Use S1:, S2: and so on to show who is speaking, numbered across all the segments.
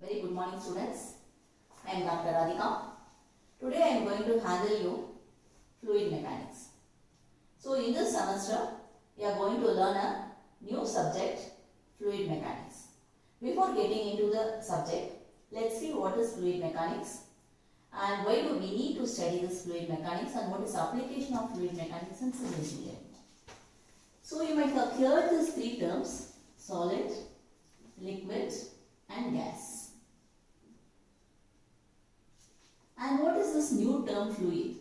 S1: Very good morning students. I am Dr. Radhika. Today I am going to handle you fluid mechanics. So in this semester we are going to learn a new subject, fluid mechanics. Before getting into the subject, let's see what is fluid mechanics and why do we need to study this fluid mechanics and what is the application of fluid mechanics in civil engineering. So you might have heard these three terms: solid, liquid and gas. And what is this new term fluid?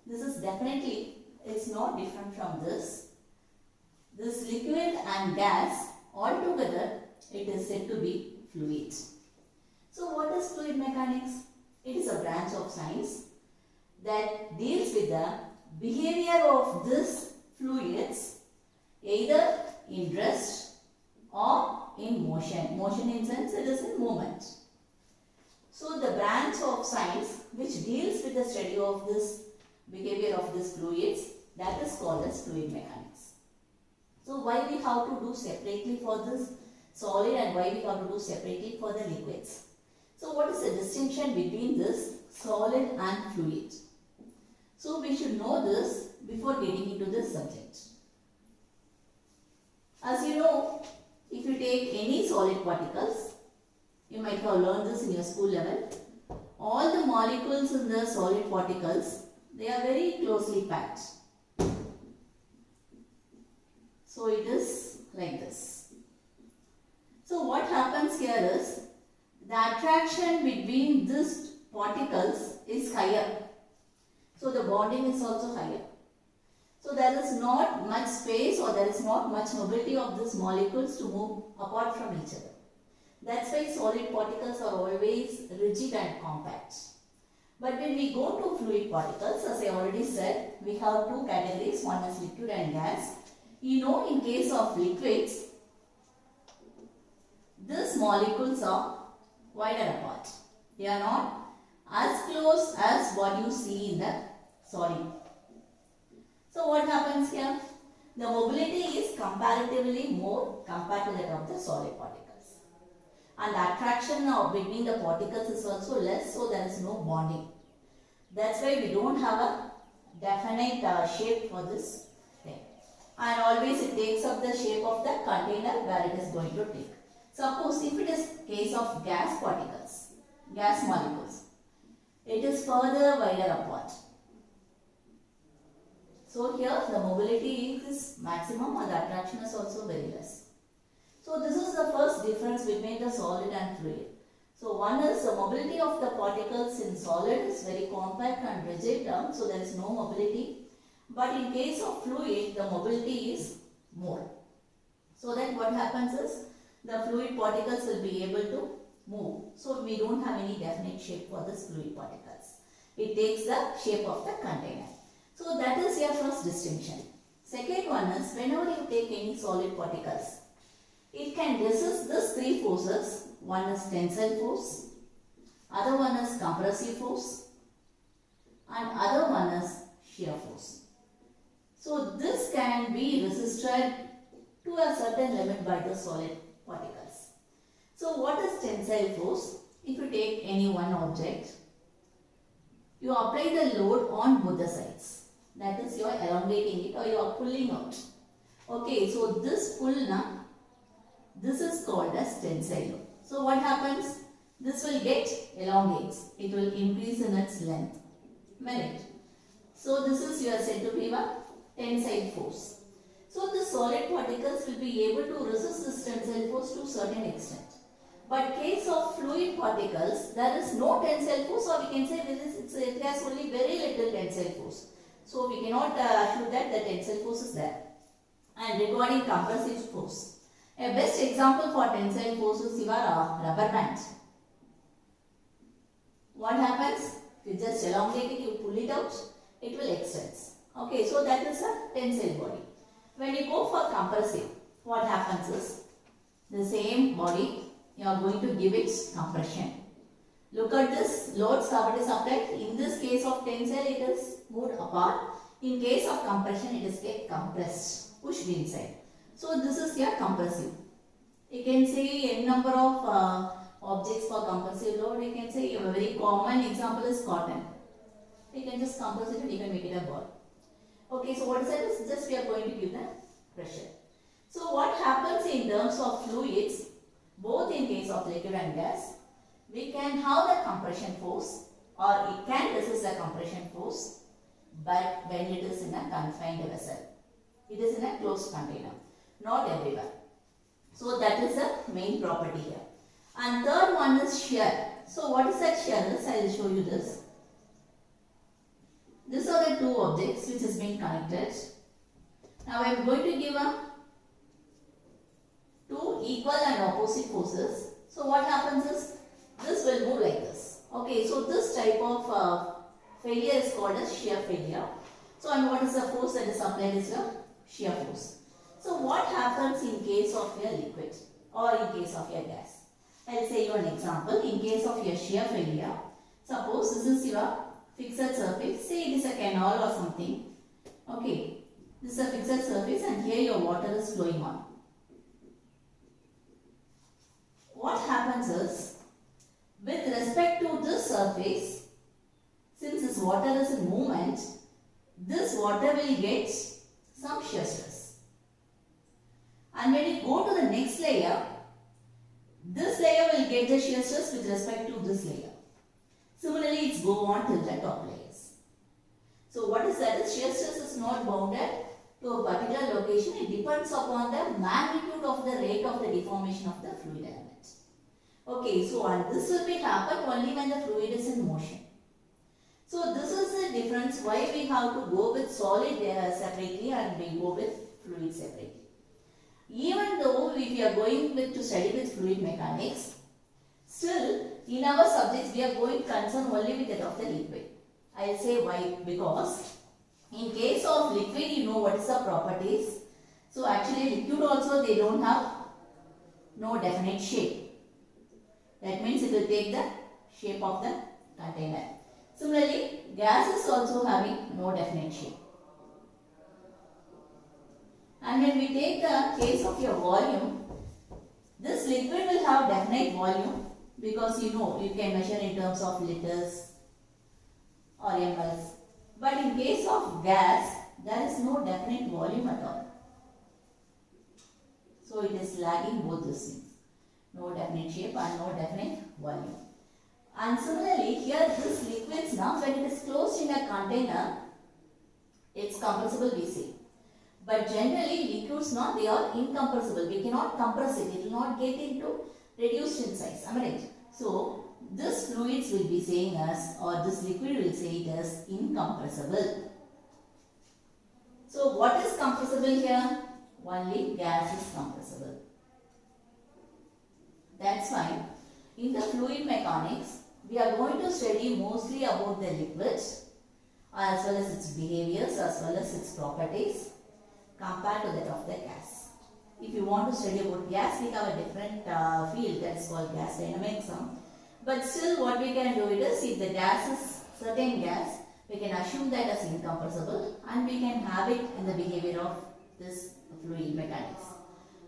S1: This is definitely, it's not different from this. This liquid and gas altogether, it is said to be fluid. So what is fluid mechanics? It is a branch of science that deals with the behavior of these fluids either in rest or in motion. Motion in sense it is in movement. So the branch of science which deals with the study of this behavior of these fluids, that is called as fluid mechanics. So why we have to do separately for this solid and why we have to do separately for the liquids? So what is the distinction between this solid and fluid? So we should know this before getting into this subject. As you know, if you take any solid particles, you might have learned this in your school level. All the molecules in the solid particles, they are very closely packed. So it is like this. So what happens here is the attraction between these particles is higher. So the bonding is also higher. So there is not much space or there is not much mobility of these molecules to move apart from each other. That's why solid particles are always rigid and compact. But when we go to fluid particles, as I already said, we have two categories. One is liquid and gas. You know, in case of liquids, these molecules are wider apart. They are not as close as what you see in the solid. So what happens here? The mobility is comparatively more compared to that of the solid particles. And the attraction between the particles is also less, so there is no bonding. That's why we don't have a definite shape for this thing. And always it takes up the shape of the container where it is going to take. Suppose if it is case of gas particles, gas molecules, it is further wider apart. So here the mobility is maximum and the attraction is also very less. So this is the first difference between the solid and fluid. So one is the mobility of the particles in solid is very compact and rigid term, so there is no mobility. But in case of fluid, the mobility is more. So then what happens is the fluid particles will be able to move. So we don't have any definite shape for this fluid particles. It takes the shape of the container. So that is your first distinction. Second one is whenever you take any solid particles, it can resist these three forces. One is tensile force, other one is compressive force, and other one is shear force. So this can be resisted to a certain limit by the solid particles. So what is tensile force? If you take any one object, you apply the load on both the sides. That is, you are elongating it or you are pulling out. Okay, so this pull now, this is called as tensile load. So what happens? This will get elongates. It will increase in its length. Minute. So this is you are said to be a tensile force. So the solid particles will be able to resist this tensile force to a certain extent. But case of fluid particles, there is no tensile force, or we can say it has only very little tensile force. So we cannot assure that the tensile force is there. And regarding compressive force, a best example for tensile force is your rubber band. What happens? You just elongate it, you pull it out, it will extend. Okay, so that is a tensile body. When you go for compressive, what happens is the same body, you are going to give it compression. Look at this, loads covered is applied. In this case of tensile, it is moved apart. In case of compression, it is get compressed, pushed inside. So this is your compressive. You can say n number of objects for compressive load. You can say a very common example is cotton. You can just compress it and you can make it a ball. Okay, so what is that? Is just we are going to give the pressure. So what happens in terms of fluids, both in case of liquid and gas, we can have the compression force or it can resist the compression force, but when it is in a confined vessel. It is in a closed container, not everywhere. So that is the main property here. And third one is shear. So what is that shear? I will show you this. These are the two objects which has been connected. Now I am going to give two equal and opposite forces. So what happens is this will move like this. Okay, so this type of failure is called as shear failure. So and what is the force that is applied is your shear force. So what happens in case of your liquid or in case of your gas? I will say you an example. In case of your shear failure, suppose this is your fixed surface. Say it is a canal or something. Okay, this is a fixed surface and here your water is flowing on. What happens is, with respect to this surface, since this water is in movement, this water will get some shear stress. And when you go to the next layer, this layer will get the shear stress with respect to this layer. Similarly, it's go on till the top layers. So what is that? Shear stress is not bounded to a particular location. It depends upon the magnitude of the rate of the deformation of the fluid element. Okay, so and this will be happen only when the fluid is in motion. So this is the difference why we have to go with solid separately and we go with fluid separately. Even though if we are going to study with fluid mechanics, still in our subjects we are going concern only with that of the liquid. I will say why, because in case of liquid you know what is the properties. So actually liquid also they don't have no definite shape. That means it will take the shape of the container. Similarly, gas is also having no definite shape. And when we take the case of your volume, this liquid will have definite volume because you know you can measure in terms of liters or mLs. But in case of gas, there is no definite volume at all. So it is lagging both these things. No definite shape and no definite volume. And similarly, here this liquids now when it is closed in a container, it's compressible we say. But generally liquids not, they are incompressible. We cannot compress it. It will not get into reduced in size. Am I right? So this fluids will be saying as, or this liquid will say it as incompressible. So what is compressible here? Only gas is compressible. That's why in the fluid mechanics, we are going to study mostly about the liquids as well as its behaviors as well as its properties compared to that of the gas. If you want to study about gas, we have a different field that is called gas dynamics. But still what we can do it is, if the gas is certain gas, we can assume that as incompressible and we can have it in the behavior of this fluid mechanics.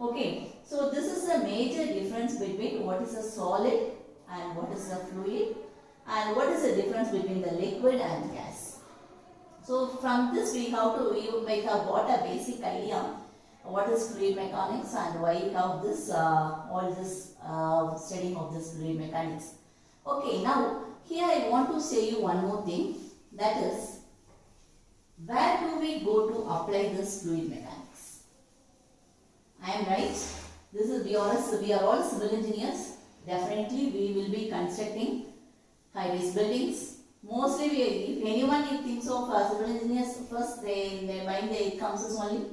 S1: Okay, so this is the major difference between what is a solid and what is a fluid and what is the difference between the liquid and gas. So from this we have got a basic idea what is fluid mechanics and why we have this all this studying of this fluid mechanics. Okay, now here I want to say you one more thing, that is where do we go to apply this fluid mechanics? I am right. This is we are all civil engineers. Definitely we will be constructing highways, buildings. Mostly if anyone thinks of civil engineers, first in their mind it comes as only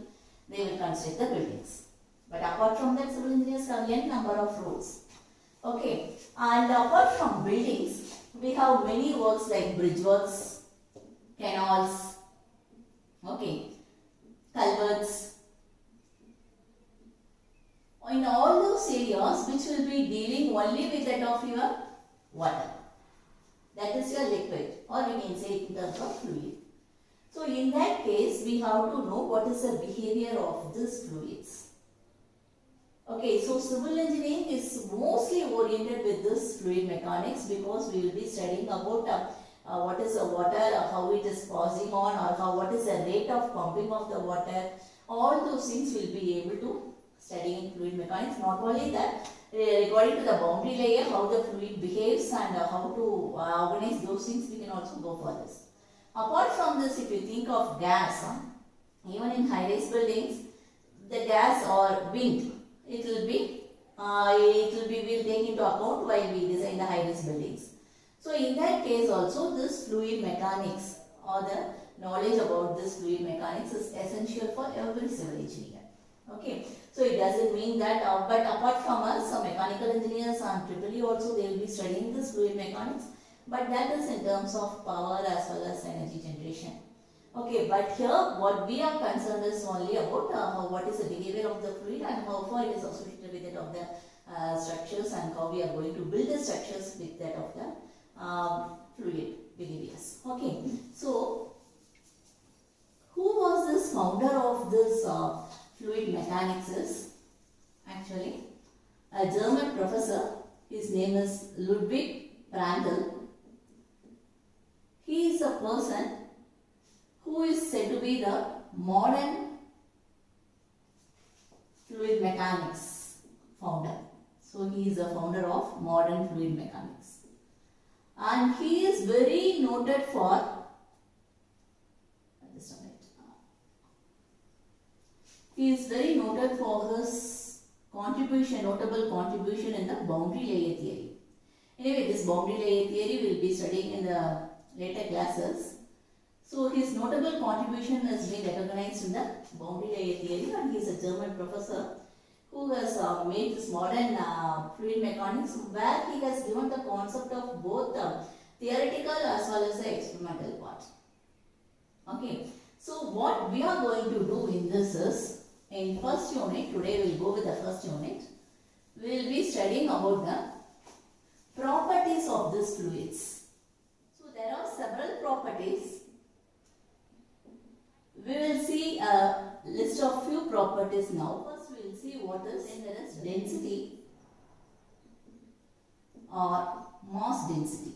S1: they will construct the buildings. But apart from that, civil engineers have n number of roles. Okay, and apart from buildings, we have many works like bridge works, canals, okay, culverts. In all those areas which will be dealing only with that of your water. That is your liquid, or we can say in terms of fluid. So in that case, we have to know what is the behavior of these fluids. Okay, so civil engineering is mostly oriented with this fluid mechanics because we will be studying about what is the water, how it is passing on, or what is the rate of pumping of the water. All those things we will be able to study in fluid mechanics. Not only that, according to the boundary layer, how the fluid behaves and how to organize those things, we can also go for this. Apart from this, if you think of gas, even in high-rise buildings, the gas or wind, it will be we'll take into account while we design the high-rise buildings. So in that case also, this fluid mechanics or the knowledge about this fluid mechanics is essential for every civil engineer. Okay, so it doesn't mean that, but apart from us, some mechanical engineers and EEE also they will be studying this fluid mechanics, but that is in terms of power as well as energy generation. Okay, but here what we are concerned is only about what is the behavior of the fluid and how far it is associated with that of the structures and how we are going to build the structures with that of the fluid behaviors. Okay, so who was this founder of this fluid mechanics is actually a German professor. His name is Ludwig Prandtl. He is a person who is said to be the modern fluid mechanics founder. So he is the founder of modern fluid mechanics. And he is very noted for, he is very noted for his notable contribution in the boundary layer theory. Anyway, this boundary layer theory we will be studying in the later classes. So his notable contribution has been recognized in the boundary layer theory, and he is a German professor who has made this modern fluid mechanics, where he has given the concept of both theoretical as well as the experimental part. Okay, so what we are going to do in this is, in first unit, today we will go with the first unit, we will be studying about the properties of these fluids. So there are several properties. We will see a list of few properties now. First we will see what is, then there is density or mass density.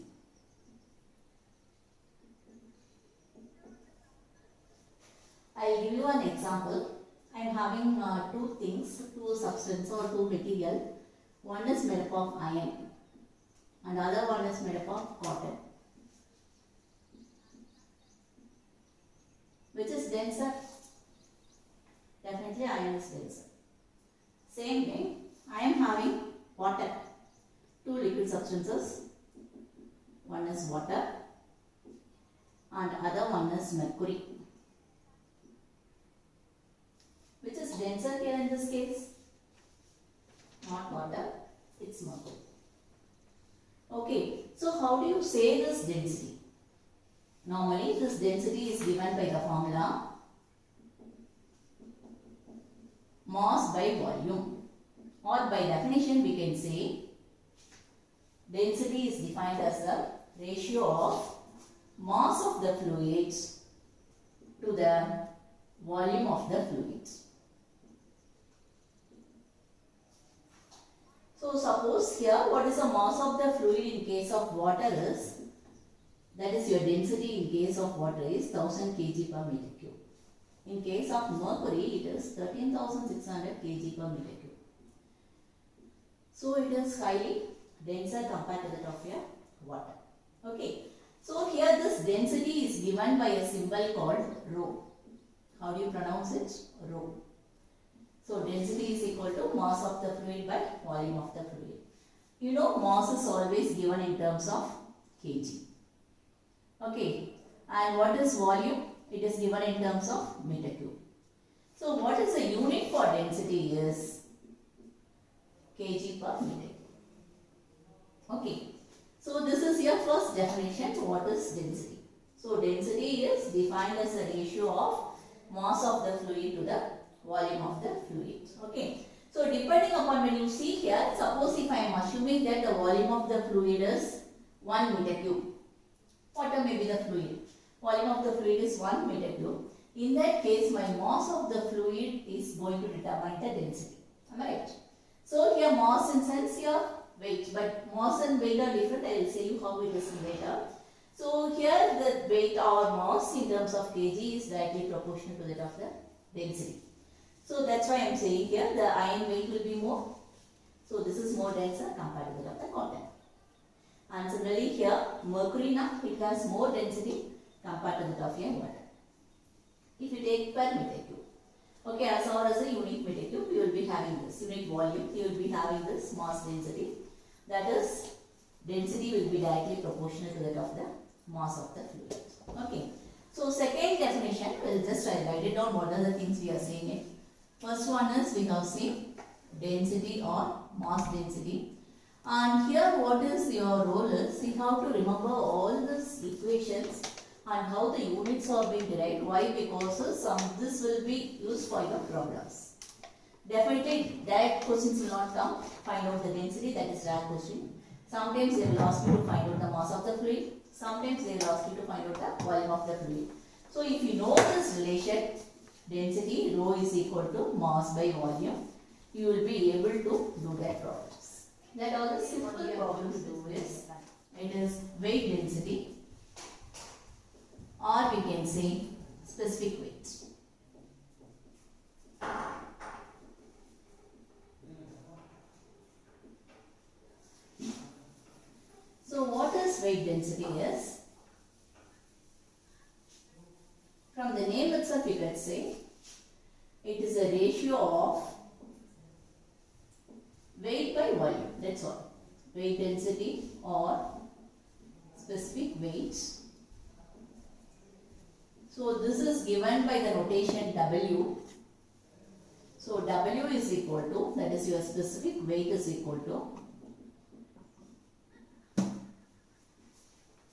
S1: I will give you an example. I am having two things, two substances or two material. One is made up of iron and other one is made up of cotton. Which is denser? Definitely iron is denser. Same way, I am having water. Two liquid substances. One is water and other one is mercury. Which is denser here in this case? Not water, it's mercury. Okay, so how do you say this density? Normally, this density is given by the formula mass by volume, or by definition we can say density is defined as the ratio of mass of the fluid to the volume of the fluid. So suppose here what is the mass of the fluid in case of water is, that is your density in case of water is 1000 kg per meter cube. In case of mercury it is 13,600 kg per meter cube. So it is highly denser compared to that of your water. Okay. So here this density is given by a symbol called rho. How do you pronounce it? Rho. So density is equal to mass of the fluid by volume of the fluid. You know mass is always given in terms of kg. Okay, and what is volume? It is given in terms of meter cube. So what is the unit for density is kg per meter cube. Okay, so this is your first definition. What is density? So density is defined as the ratio of mass of the fluid to the volume of the fluid. Okay, so depending upon when you see here, suppose if I am assuming that the volume of the fluid is 1 meter cube. Water may be the fluid. Volume of the fluid is 1 meter cube. In that case, my mass of the fluid is going to determine the density. Am I right? So here mass in sense here weight, but mass and weight are different. I will say you how it is later. So here the weight or mass in terms of kg is directly proportional to that of the density. So that's why I am saying here the iron weight will be more. So this is more denser compared to that of the cotton. And similarly here mercury now it has more density compared to that of your water. If you take per meter cube. Okay, as far as a unit meter cube, you will be having this unit volume, you will be having this mass density. That is, density will be directly proportional to that of the mass of the fluid. Okay. So second definition, we'll just write it down what are the things we are saying it. First one is we have seen density or mass density. And here what is your role is, you have to remember all these equations and how the units are being derived. Why? Because this will be used for your problems. Definitely direct questions will not come. Find out the density, that is direct question. Sometimes they will ask you to find out the mass of the fluid. Sometimes they will ask you to find out the volume of the fluid. So if you know this relation, density rho is equal to mass by volume, you will be able to do that problems. That all the simple problem to do is, it is weight density, or we can say specific weight. So what is weight density is, from the name itself you can say, it is a ratio of weight by volume, that's all. Weight density or specific weight. So this is given by the notation W. So W is equal to, that is your specific weight is equal to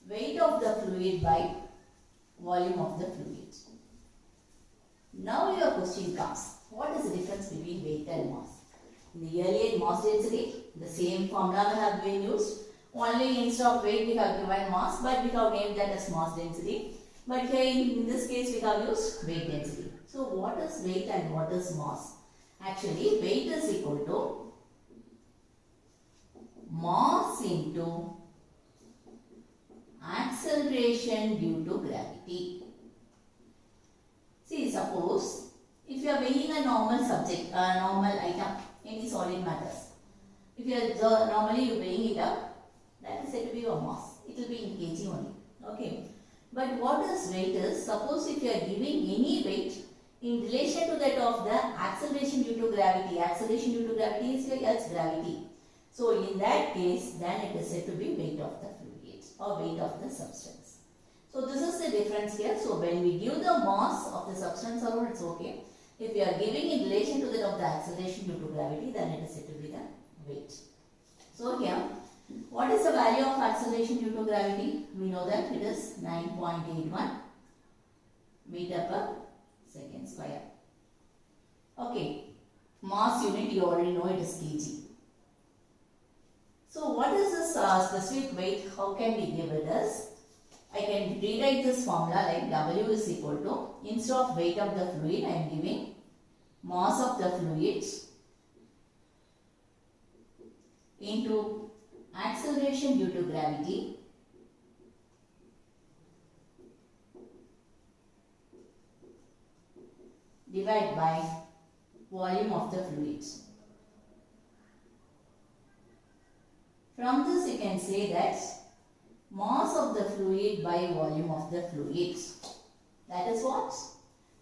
S1: weight of the fluid by volume of the fluid. Now your question comes, what is the difference between weight and mass? In the earlier mass density, the same formula have been used. Only instead of weight we have given mass, but we have named that as mass density. But here in this case we have used weight density. So what is weight and what is mass? Actually weight is equal to mass into acceleration due to gravity. See, suppose if you are weighing a normal subject, a normal item, any solid matters. If you are normally weighing it up, that is said to be your mass. It will be in kg only. Okay. But what is weight is, suppose if you are giving any weight in relation to that of the acceleration due to gravity. Acceleration due to gravity is your Earth's gravity. So in that case, then it is said to be weight of the fluid or weight of the substance. So this is the difference here. So when we give the mass of the substance alone, it's okay. If we are giving in relation to that of the acceleration due to gravity, then it is said to be the weight. So here, what is the value of acceleration due to gravity? We know that it is 9.81 meter per second square. Okay, mass unit you already know, it is kg. So what is this specific weight? How can we give it as? I can rewrite this formula like W is equal to, instead of weight of the fluid, I am giving mass of the fluid into acceleration due to gravity divided by volume of the fluid. From this you can say that mass of the fluid by volume of the fluid. That is what?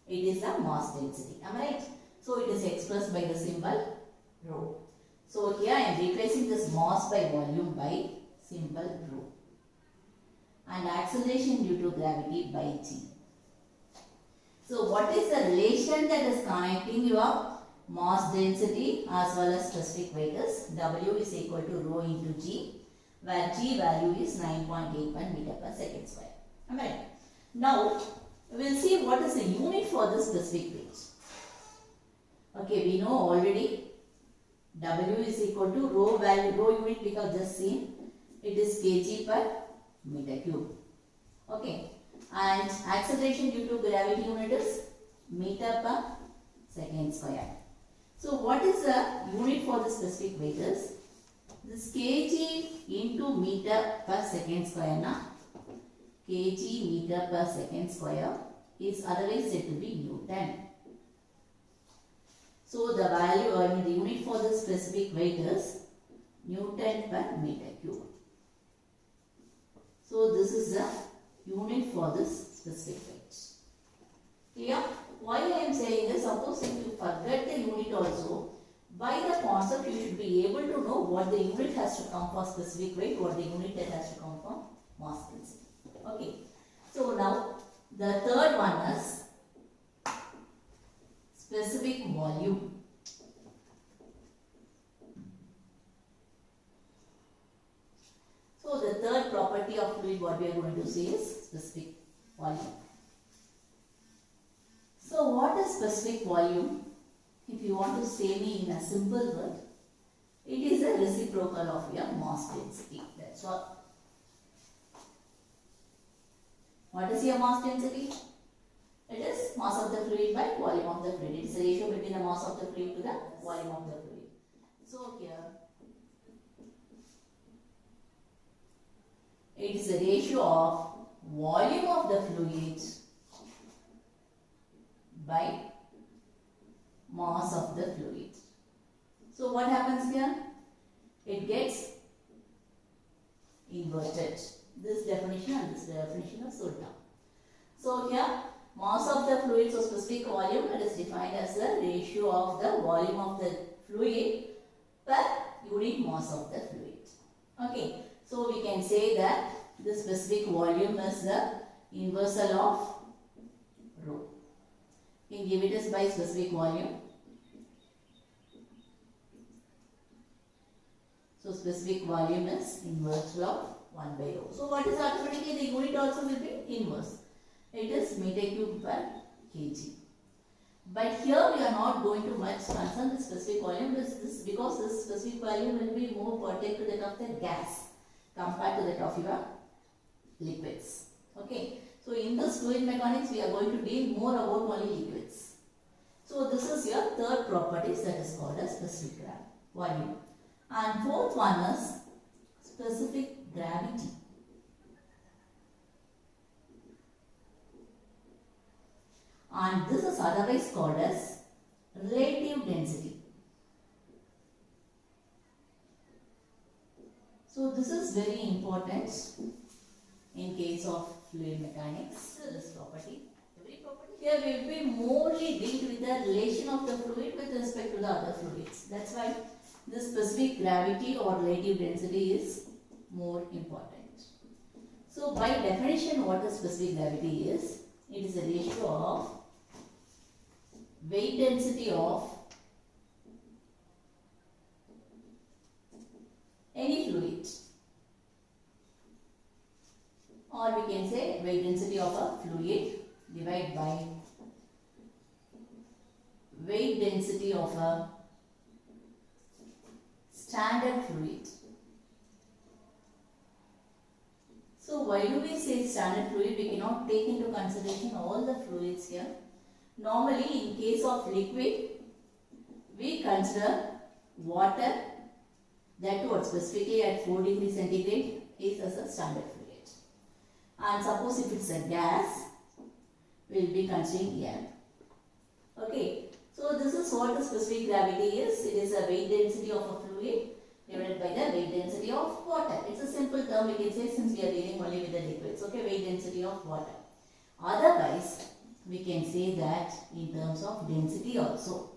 S1: It is the mass density. Am I right? So it is expressed by the symbol rho. So here I am replacing this mass by volume by symbol rho. And acceleration due to gravity by g. So what is the relation that is connecting your mass density as well as specific weight is? W is equal to rho into g, where g value is 9.81 meter per second square. Am I right? Now we will see what is the unit for the specific weight. Okay, we know already W is equal to rho value, rho unit we have just seen. It is kg per meter cube. Okay, and acceleration due to gravity unit is meter per second square. So what is the unit for the specific weight is? This kg into meter per second square na? Kg meter per second square is otherwise said to be Newton. So the value or the unit for the specific weight is Newton per meter cube. So this is the unit for this specific weight. Clear? Why I am saying this, suppose if you forget the unit also, by the concept you should be able to know what the unit has to come for specific weight, what the unit that has to come for mass density. Okay. So now the third one is specific volume. So the third property of fluid what we are going to see is specific volume. So what is specific volume? If you want to say me in a simple word, it is a reciprocal of your mass density. That's all. What is your mass density? It is mass of the fluid by volume of the fluid. It is the ratio between the mass of the fluid to the volume of the fluid. So here, it is the ratio of volume of the fluid by mass of the fluid. So what happens here? It gets inverted. This definition and this definition are so down. So here mass of the fluid, so specific volume, it is defined as the ratio of the volume of the fluid per unit mass of the fluid. Okay, so we can say that the specific volume is the inversal of rho. We can give it as by specific volume. So specific volume is inverse of 1 by rho. So what is automatically the unit also will be inverse. It is meter cube per kg. But here we are not going to much concern the specific volume because this specific volume will be more pertinent to that of the gas compared to that of your liquids. Okay. So in this fluid mechanics we are going to deal more about only liquids. So this is your third property that is called as specific volume. And fourth one is specific gravity. And this is otherwise called as relative density. So this is very important in case of fluid mechanics, this property. Here we will be morely dealt with the relation of the fluid with respect to the other fluids. That's why the specific gravity or relative density is more important. So by definition, what the specific gravity is? It is a ratio of weight density of any fluid, or we can say weight density of a fluid divided by weight density of a standard fluid. So why do we say standard fluid? We cannot take into consideration all the fluids here. Normally in case of liquid, we consider water, that too specifically at 4 degrees centigrade, is as a standard fluid. And suppose if it's a gas, we will be considering air. Okay. So this is what the specific gravity is. It is a weight density of a fluid divided by the weight density of water. It's a simple term we can say since we are dealing only with the liquids. Okay, weight density of water. Otherwise, we can say that in terms of density also.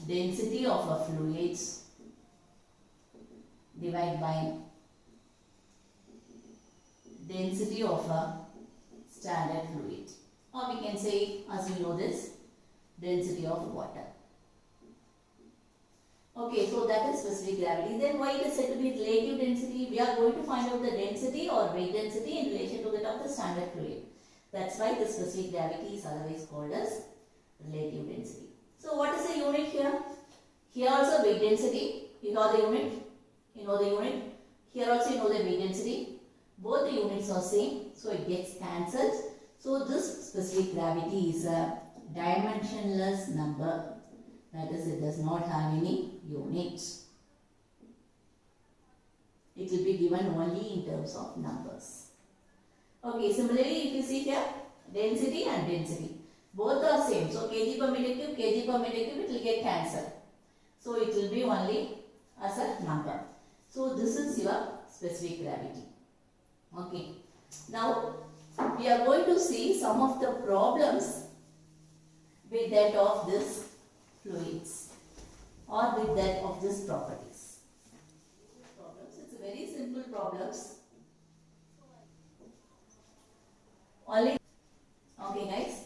S1: Density of a fluid divided by density of a standard fluid. Or we can say, as you know this, density of water. Okay, so that is specific gravity. Then why it is said to be relative density? We are going to find out the density or weight density in relation to that of the standard fluid. That's why the specific gravity is otherwise called as relative density. So what is the unit here? Here also weight density. You know the unit. You know the unit. Here also you know the weight density. Both the units are same. So it gets cancelled. So this specific gravity is a dimensionless number. That is, it does not have any units. It will be given only in terms of numbers. Okay, similarly, if you see here, density and density. Both are same. So, kg per meter cube, it will get cancelled. So, it will be only as a number. So, this is your specific gravity. Okay. Now, we are going to see some of the problems with that of this fluids or with that of this properties. It's very simple problems. Only okay guys.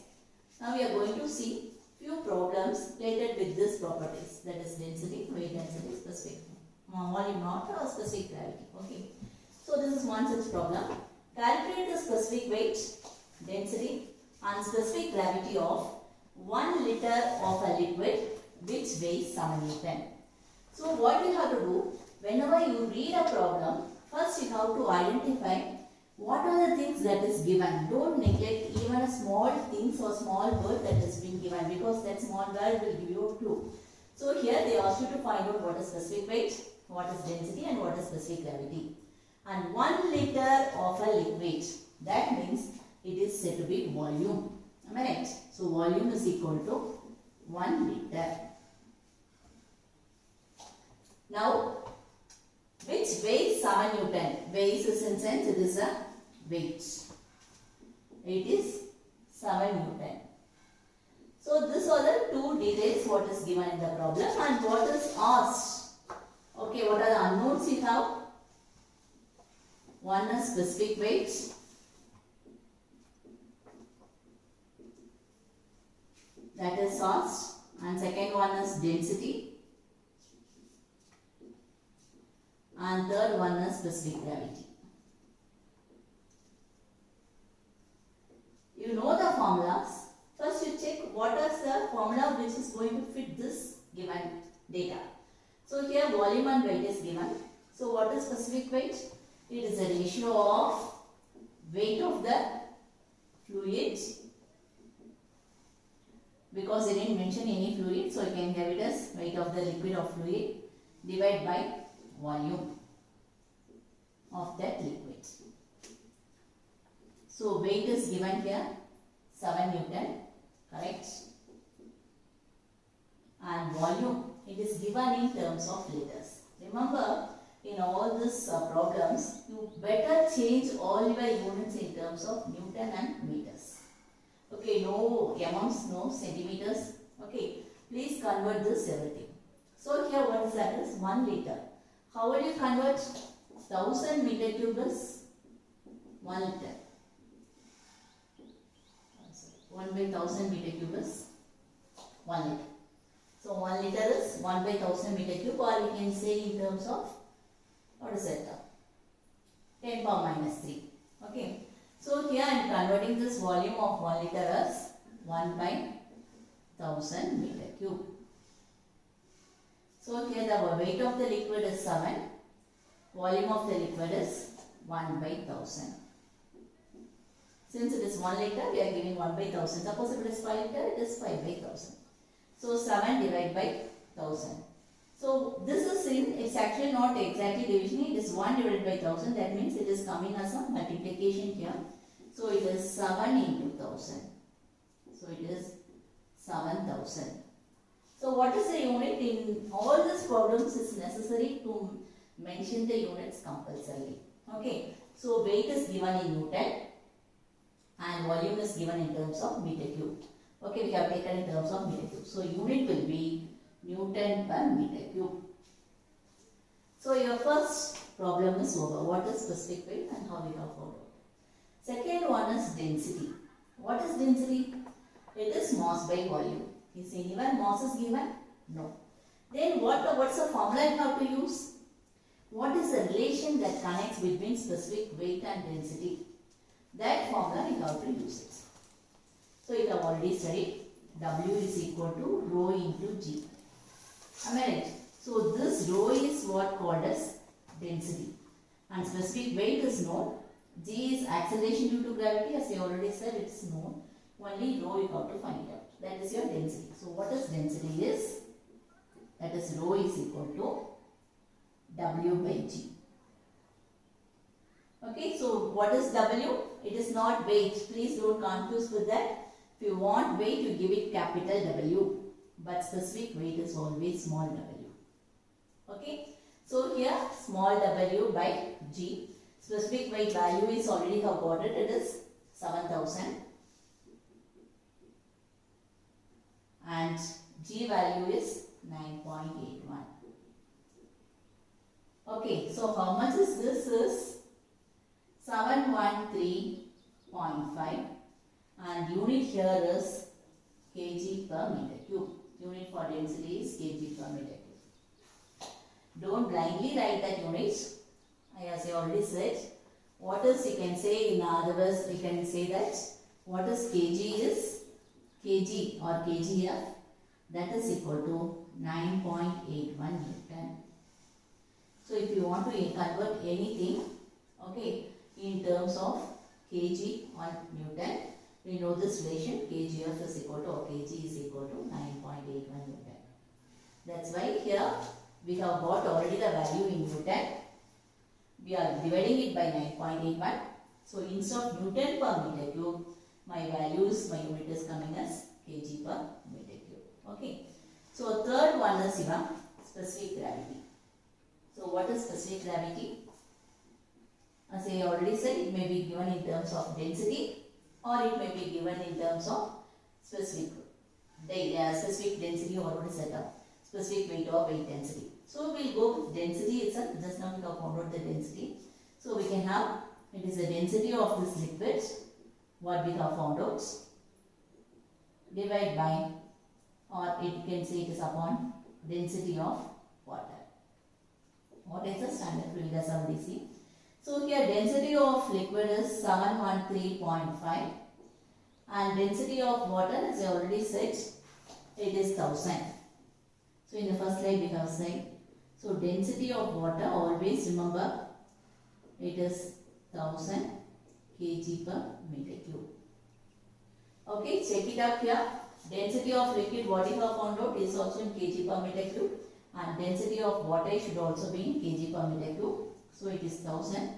S1: Now we are going to see few problems related with this properties, that is density, weight density, specific volume not or specific gravity. Okay. So this is one such problem. Calculate the specific weight, density and specific gravity of 1 liter of a liquid which weighs 7 Newton. So what you have to do, whenever you read a problem, first you have to identify what are the things that is given. Don't neglect even a small things or small word that has been given, because that small word will give you a clue. So here they ask you to find out what is specific weight, what is density and what is specific gravity. And 1 liter of a liquid, that means it is said to be volume. Am I right? So volume is equal to 1 liter. Now, which weighs 7 Newton? Weighs is in sense it is a weight. It is 7 Newton. So these are the two details what is given in the problem and what is asked. Okay, what are the unknowns you have? One is specific weight. That is asked. And second one is density. And third one is specific gravity. You know the formulas. First you check what is the formula which is going to fit this given data. So here volume and weight is given. So what is specific weight? It is a ratio of weight of the fluid, because they didn't mention any fluid, so you can have it as weight of the liquid or fluid divided by volume of that liquid. So weight is given here 7 Newton, correct? And volume, it is given in terms of liters. Remember, in all these problems, you better change all your units in terms of Newton and meters. Okay, no mm, no centimeters. Okay, please convert this everything. So here what is that is 1 liter. How will you convert 1000 meter cube is 1 liter. 1 by 1000 meter cube is 1 liter. So 1 liter is 1 by 1000 meter cube, or you can say in terms of, what is it? 10 power minus 3. Okay. So here I am converting this volume of 1 liter as 1 by 1000 meter cube. So here the weight of the liquid is 7. Volume of the liquid is 1 by 1000. Since it is 1 liter, we are giving 1 by 1000. Suppose if it is 5 liter, it is 5 by 1000. So 7 divided by 1000. So this is in, it's actually not exactly division, it is 1 divided by 1000, that means it is coming as a multiplication here. So it is 7 into 1000. So it is 7000. So what is the unit? In all these problems it's necessary to mention the units compulsorily. Okay. So weight is given in Newton and volume is given in terms of meter cube. Okay, we have taken in terms of meter cube. So unit will be Newton per meter cube. So your first problem is over. What is specific weight and how we have found out. Second one is density. What is density? It is mass by volume. Is anyone mass is given? No. Then what's the formula you have to use? What is the relation that connects between specific weight and density? That formula you have to use it. So you have already studied. W is equal to rho into G. Am I right? So this rho is what called as density. And specific weight is known. G is acceleration due to gravity. As I already said, it's known. Only rho you have to find out. That is your density. So what is density is? that is rho is equal to W by G. Okay, so what is W? It is not weight. Please don't confuse with that. If you want weight, you give it capital W. But specific weight is always small w. Okay. So here small w by G. Specific weight value is already have got it. It is 7000. And G value is 9.81. Okay. So how much is this? Is 713.5. And unit here is kg per meter cube. Unit for density is kg per meter cube. Don't blindly write that unit. As I already said, what is you can say in other words, we can say that what is kg is kg or kgf, that is equal to 9.81 Newton. So if you want to convert anything, okay, in terms of kg or Newton, we know this relation kgf is equal to or kg is equal to 9.81 Newton. That's why here we have got already the value in Newton. We are dividing it by 9.81. So instead of Newton per meter cube, my values, my unit is coming as kg per meter cube. Okay. So third one is specific gravity. So what is specific gravity? As I already said, it may be given in terms of density, or it may be given in terms of specific density or what is that? Specific weight or weight density. So we will go with density itself. Just now we have found out the density. So we can have, it is the density of this liquid, what we have found out, divide by, or it can say it is upon density of water. What is the standard fluid as already seen? So here density of liquid is 713.5 and density of water, as I already said, it is 1000. So in the first slide we have said, so density of water, always remember it is 1000 kg per meter cube. Okay, check it out here. Density of liquid what you have found out is also in kg per meter cube, and density of water should also be in kg per meter cube. So it is 1000.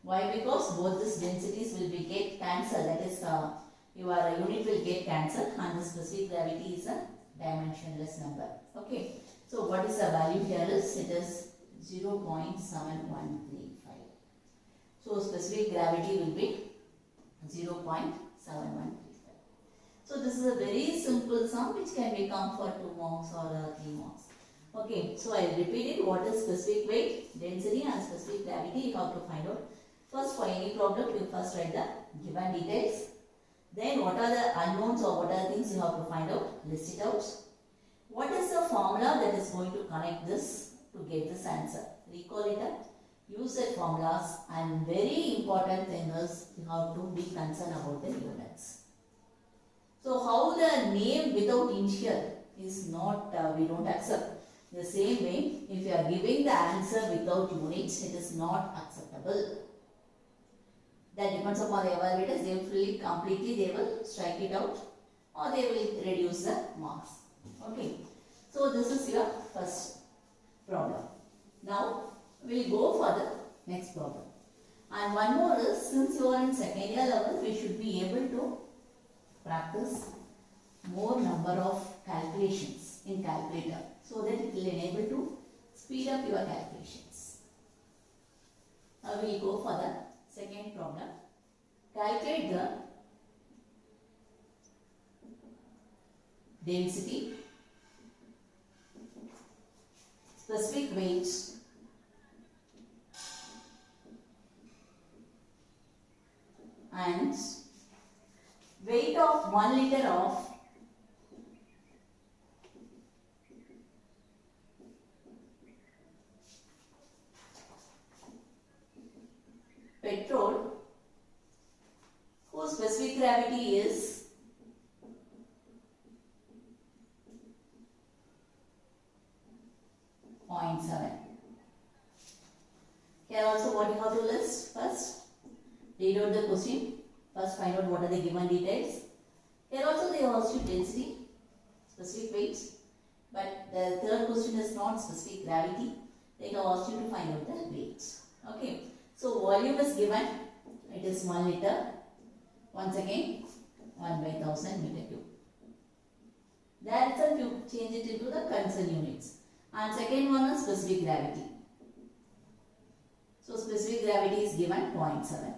S1: Why? Because both these densities will be get cancelled. That is your unit will get cancelled, and the specific gravity is a dimensionless number. Okay. So what is the value here is, it is 0.7135. So specific gravity will be 0.7135. So this is a very simple sum which can become for 2 marks or 3 marks. Okay, so I repeat it. What is specific weight, density and specific gravity you have to find out. First, for any problem you first write the given details. Then what are the unknowns or what are the things you have to find out, list it out. What is the formula that is going to connect this to get this answer? Recall it up. Use that formulas, and very important thing is you have to be concerned about the units. So how the name without initial is not, we don't accept. The same way, if you are giving the answer without units, it is not acceptable. That depends upon the evaluators. They will completely, they will strike it out, or they will reduce the marks. Okay. So this is your first problem. Now we will go for the next problem. And one more is, since you are in second year level, we should be able to practice more number of calculations in calculator, so that it will enable to speed up your calculations. Now we will go for the second problem. Calculate the density, specific weight, and weight of 1 liter of petrol whose specific gravity is 0.7. Here also what you have to list first, read out the question, first find out what are the given details. Here also they ask you density, specific weight, But the third question is not specific gravity. They have asked you to find out the weight. Okay. So volume is given. It is 1 liter. Once again, 1 by 1000 meter cube. There itself you change it into the concern units. And second one is specific gravity. So specific gravity is given 0.7.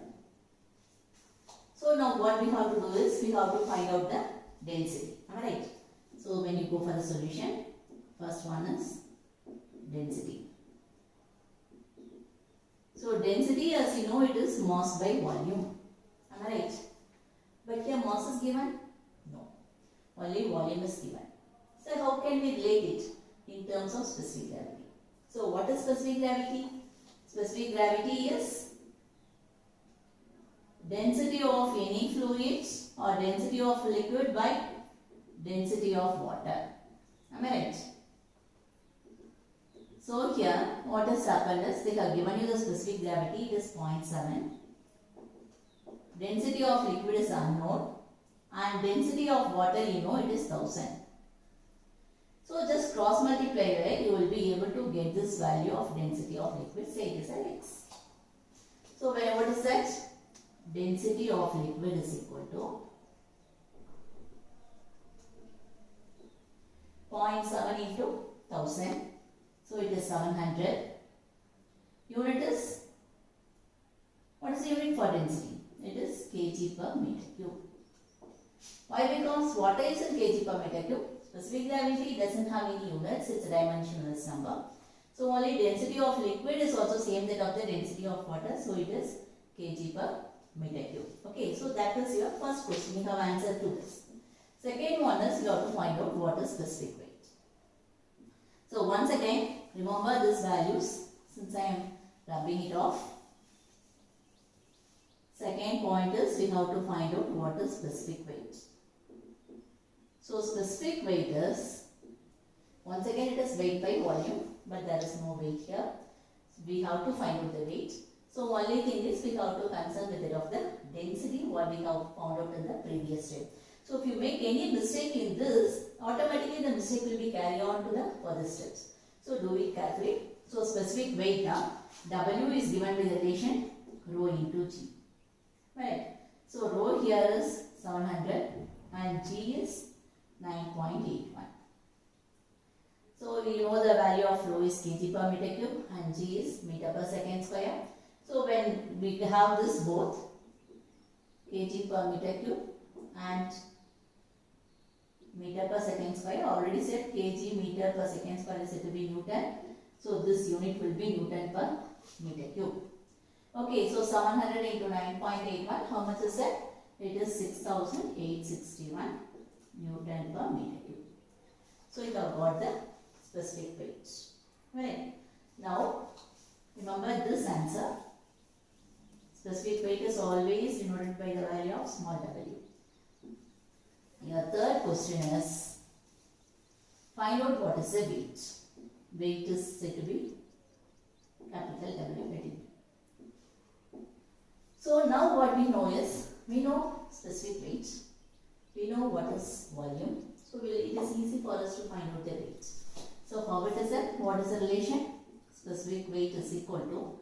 S1: So now what we have to do is we have to find out the density. Alright. So when you go for the solution, first one is density. So density, as you know, it is mass by volume. Am I right? But here mass is given? No. Only volume is given. So how can we relate it in terms of specific gravity? So what is specific gravity? Specific gravity is density of any fluid or density of liquid by density of water. Am I right? So here what has happened is they have given you the specific gravity, it is 0.7. Density of liquid is unknown and density of water you know it is 1000. So just cross multiply it, you will be able to get this value of density of liquid, say it is an x. So what is that? Density of liquid is equal to 0.7 into 1000. So it is 700. Unit is, what is the unit for density? It is kg per meter cube. Why? Because water is in kg per meter cube. Specific gravity doesn't have any units, it's a dimensionless number. So only density of liquid is also same that of the density of water. So it is kg per meter cube. Okay, so that is your first question. You have answered to this. Second one is you have to find out what is specific weight. So once again, remember these values since I am rubbing it off. Second point is we have to find out what is specific weight. So specific weight is, once again it is weight by volume, but there is no weight here. So we have to find out the weight. So only thing is we have to concern with it of the density what we have found out in the previous step. So if you make any mistake in this, automatically the mistake will be carried on to the further steps. So do it carefully. So specific weight now, W is given with relation rho into G. Right. So rho here is 700 and G is 9.81. So we know the value of rho is kg per meter cube and G is meter per second square. So when we have this both kg per meter cube and meter per second square, already said kg meter per second square is said to be Newton. So this unit will be Newton per meter cube. Okay, so 700 into 9.81, how much is that? It is 6861 Newton per meter cube. So you have got the specific weight. Right. Now, remember this answer. Specific weight is always denoted by the value of small w. Your third question is, find out what is the weight. Weight is said to be capital W. So now what we know is, we know specific weight, we know what is volume, so it is easy for us to find out the weight. So how it is that? What is the relation? Specific weight is equal to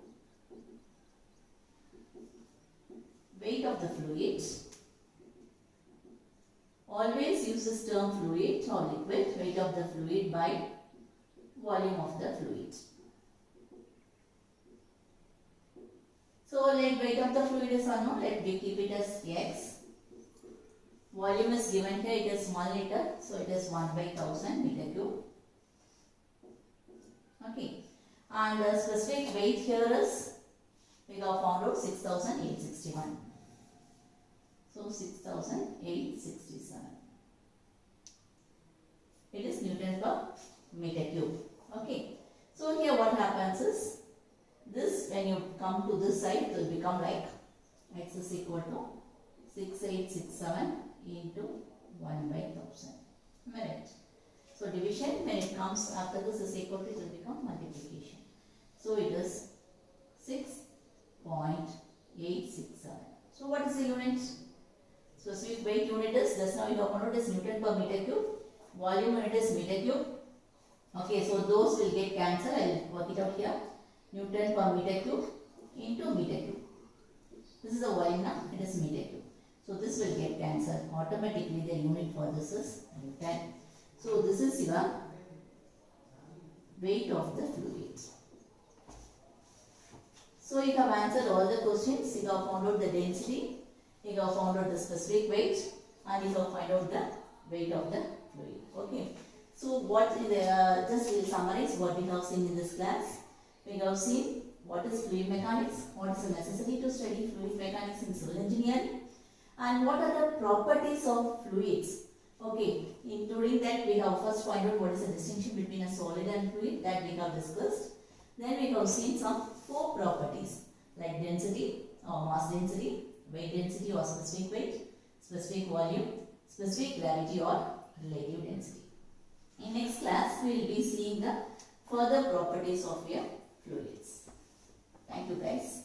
S1: weight of the fluid. Always use this term fluid or liquid, weight of the fluid by volume of the fluid. So let weight of the fluid is unknown, let me keep it as x. Volume is given here, it is 1 liter, so it is 1 by 1000 meter cube. Okay, and the specific weight here is, we have found out 6861. So 6867. It is Newton per meter cube. Okay, so here what happens is, this when you come to this side it will become like x is equal to 6867 into 1 by 1000. Right. So division, when it comes after this is equal to, it will become multiplication. So it is 6.867. So what is the unit? Specific weight unit is, just now you have found out is Newton per meter cube. Volume unit is meter cube. Okay, so those will get cancelled. I will work it out here. Newton per meter cube into meter cube. This is a volume now, it is meter cube. So this will get cancelled. Automatically the unit for this is Newton. So this is your weight of the fluid. So you have answered all the questions. You have found out the density, you have found out the specific weight, and you have found out the weight of the fluid. Okay. So what is just to summarize what we have seen in this class. We have seen what is fluid mechanics, what is the necessity to study fluid mechanics in civil engineering, and what are the properties of fluids. Okay, including that we have first found out what is the distinction between a solid and fluid, that we have discussed. Then we have seen some 4 properties like density or mass density, weight density or specific weight, specific volume, specific gravity or relative density. In next class we will be seeing the further properties of your fluids. Thank you guys.